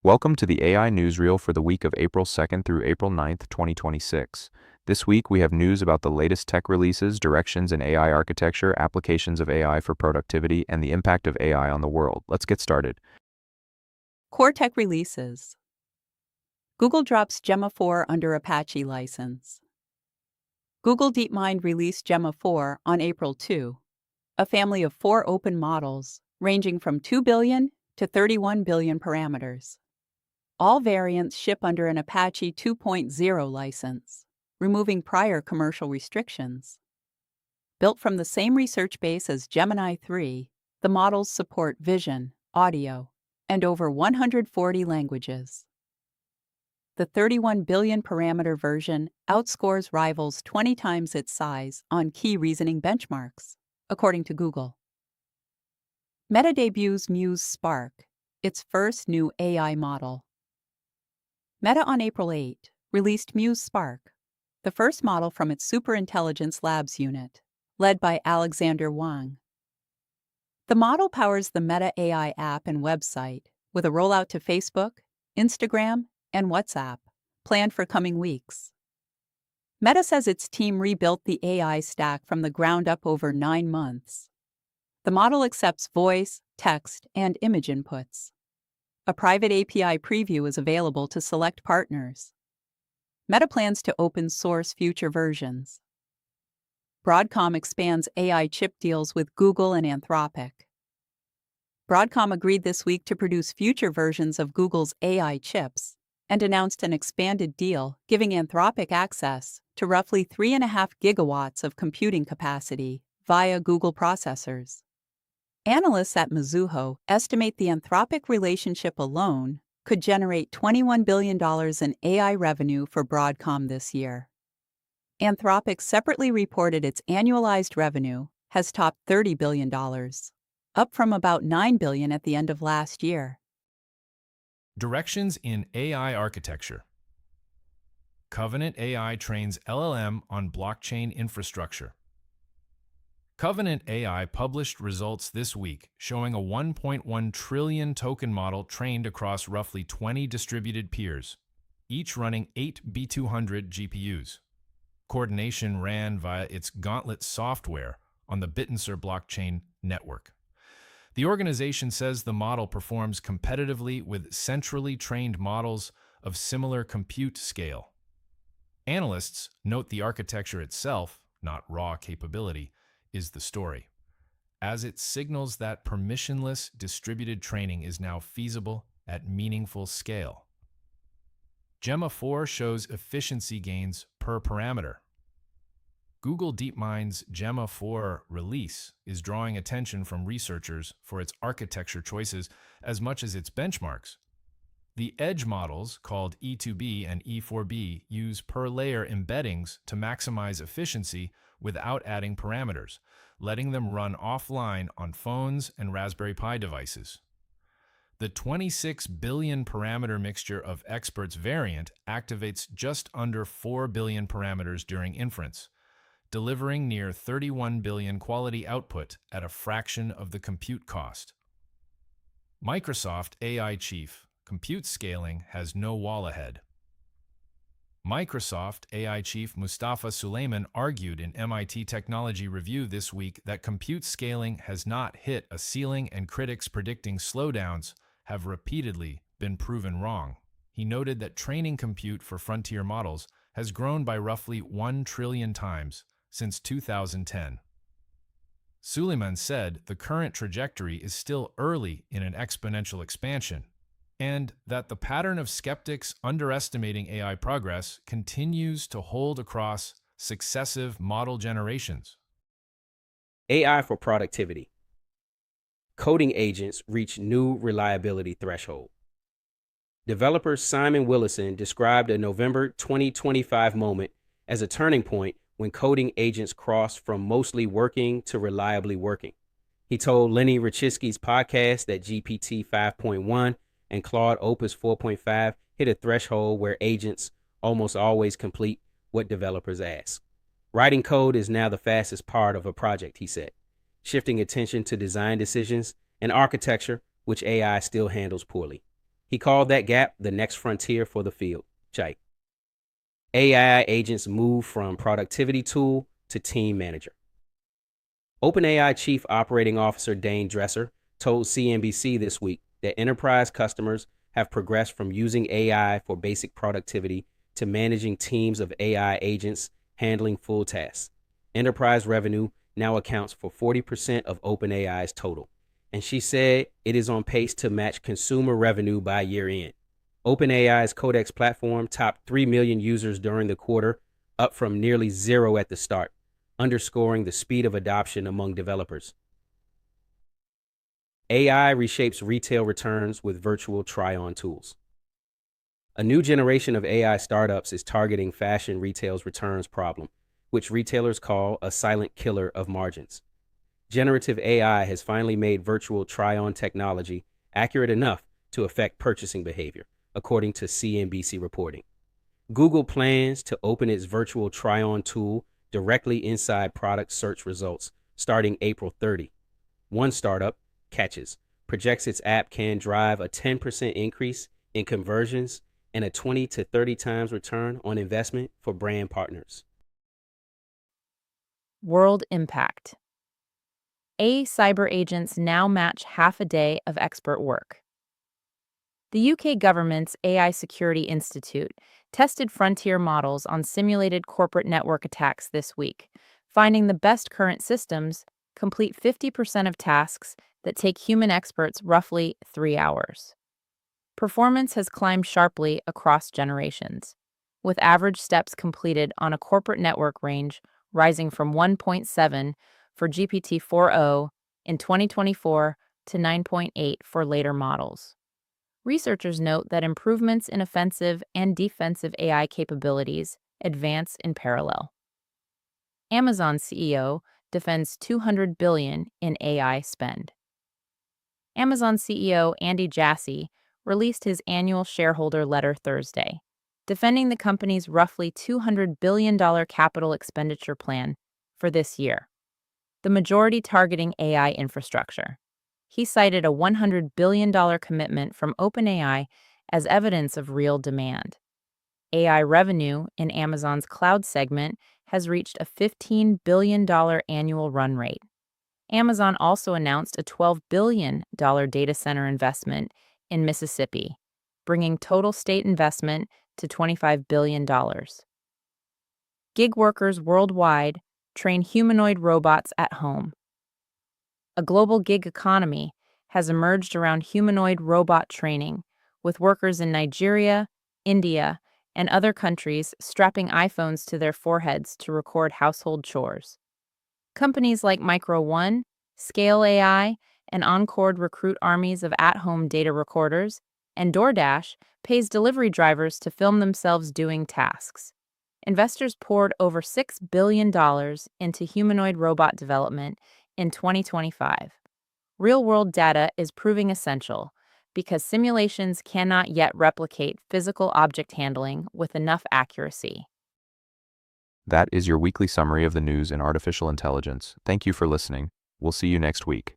Welcome to the AI Newsreel for the week of April 2nd through April 9th, 2026. This week, we have news about the latest tech releases, directions in AI architecture, applications of AI for productivity, and the impact of AI on the world. Let's get started. Core tech releases. Google drops Gemma 4 under Apache license. Google DeepMind released Gemma 4 on April 2, a family of 4 open models ranging from 2 billion to 31 billion parameters. All variants ship under an Apache 2.0 license, removing prior commercial restrictions. Built from the same research base as Gemini 3, the models support vision, audio, and over 140 languages. The 31 billion parameter version outscores rivals 20 times its size on key reasoning benchmarks, according to Google. Meta debuts Muse Spark, its first new AI model. Meta on April 8 released Muse Spark, the first model from its Superintelligence Labs unit, led by Alexander Wang. The model powers the Meta AI app and website, with a rollout to Facebook, Instagram, and WhatsApp, planned for coming weeks. Meta says its team rebuilt the AI stack from the ground up over 9 months. The model accepts voice, text, and image inputs. A private API preview is available to select partners. Meta plans to open source future versions. Broadcom expands AI chip deals with Google and Anthropic. Broadcom agreed this week to produce future versions of Google's AI chips and announced an expanded deal giving Anthropic access to roughly 3.5 gigawatts of computing capacity via Google processors. Analysts at Mizuho estimate the Anthropic relationship alone could generate $21 billion in AI revenue for Broadcom this year. Anthropic separately reported its annualized revenue has topped $30 billion, up from about $9 billion at the end of last year. Directions in AI architecture. Covenant AI trains LLM on blockchain infrastructure. Covenant AI published results this week showing a 1.1 trillion token model trained across roughly 20 distributed peers, each running 8 B200 GPUs. Coordination ran via its Gauntlet software on the Bittenser blockchain network. The organization says the model performs competitively with centrally trained models of similar compute scale. Analysts note the architecture itself, not raw capability, is the story, as it signals that permissionless distributed training is now feasible at meaningful scale. Gemma 4 shows efficiency gains per parameter. Google DeepMind's Gemma 4 release is drawing attention from researchers for its architecture choices as much as its benchmarks. The edge models, called E2B and E4B, use per-layer embeddings to maximize efficiency without adding parameters, letting them run offline on phones and Raspberry Pi devices. The 26 billion parameter mixture of experts variant activates just under 4 billion parameters during inference, delivering near 31 billion quality output at a fraction of the compute cost. Microsoft AI chief, compute scaling has no wall ahead. Microsoft AI chief Mustafa Suleyman argued in MIT Technology Review this week that compute scaling has not hit a ceiling and critics predicting slowdowns have repeatedly been proven wrong. He noted that training compute for frontier models has grown by roughly 1 trillion times since 2010. Suleyman said the current trajectory is still early in an exponential expansion, and that the pattern of skeptics underestimating AI progress continues to hold across successive model generations. AI for productivity. Coding agents reach new reliability threshold. Developer Simon Willison described a November 2025 moment as a turning point when coding agents crossed from mostly working to reliably working. He told Lenny Rachitsky's podcast that GPT 5.1 and Claude Opus 4.5 hit a threshold where agents almost always complete what developers ask. Writing code is now the fastest part of a project, he said, shifting attention to design decisions and architecture, which AI still handles poorly. He called that gap the next frontier for the field. Chai. AI agents move from productivity tool to team manager. OpenAI Chief Operating Officer Dane Dresser told CNBC this week that enterprise customers have progressed from using AI for basic productivity to managing teams of AI agents handling full tasks. Enterprise revenue now accounts for 40% of OpenAI's total, and she said it is on pace to match consumer revenue by year end. OpenAI's Codex platform topped 3 million users during the quarter, up from nearly zero at the start, underscoring the speed of adoption among developers. AI reshapes retail returns with virtual try-on tools. A new generation of AI startups is targeting fashion retail's returns problem, which retailers call a silent killer of margins. Generative AI has finally made virtual try-on technology accurate enough to affect purchasing behavior, according to CNBC reporting. Google plans to open its virtual try-on tool directly inside product search results starting April 30. One startup, Catches, projects its app can drive a 10% increase in conversions and a 20 to 30 times return on investment for brand partners. World impact. AI cyber agents now match half a day of expert work. The UK government's AI Security Institute tested frontier models on simulated corporate network attacks this week, finding the best current systems complete 50% of tasks that take human experts roughly 3 hours. Performance has climbed sharply across generations, with average steps completed on a corporate network range rising from 1.7 for GPT-4o in 2024 to 9.8 for later models. Researchers note that improvements in offensive and defensive AI capabilities advance in parallel. Amazon CEO defends $200 billion in AI spend. Amazon CEO Andy Jassy released his annual shareholder letter Thursday, defending the company's roughly $200 billion capital expenditure plan for this year, the majority targeting AI infrastructure. He cited a $100 billion commitment from OpenAI as evidence of real demand. AI revenue in Amazon's cloud segment has reached a $15 billion annual run rate. Amazon also announced a $12 billion data center investment in Mississippi, bringing total state investment to $25 billion. Gig workers worldwide train humanoid robots at home. A global gig economy has emerged around humanoid robot training, with workers in Nigeria, India, and other countries strapping iPhones to their foreheads to record household chores. Companies like Micro One, Scale AI, and Encord recruit armies of at-home data recorders, and DoorDash pays delivery drivers to film themselves doing tasks. Investors poured over $6 billion into humanoid robot development in 2025. Real-world data is proving essential because simulations cannot yet replicate physical object handling with enough accuracy. That is your weekly summary of the news in artificial intelligence. Thank you for listening. We'll see you next week.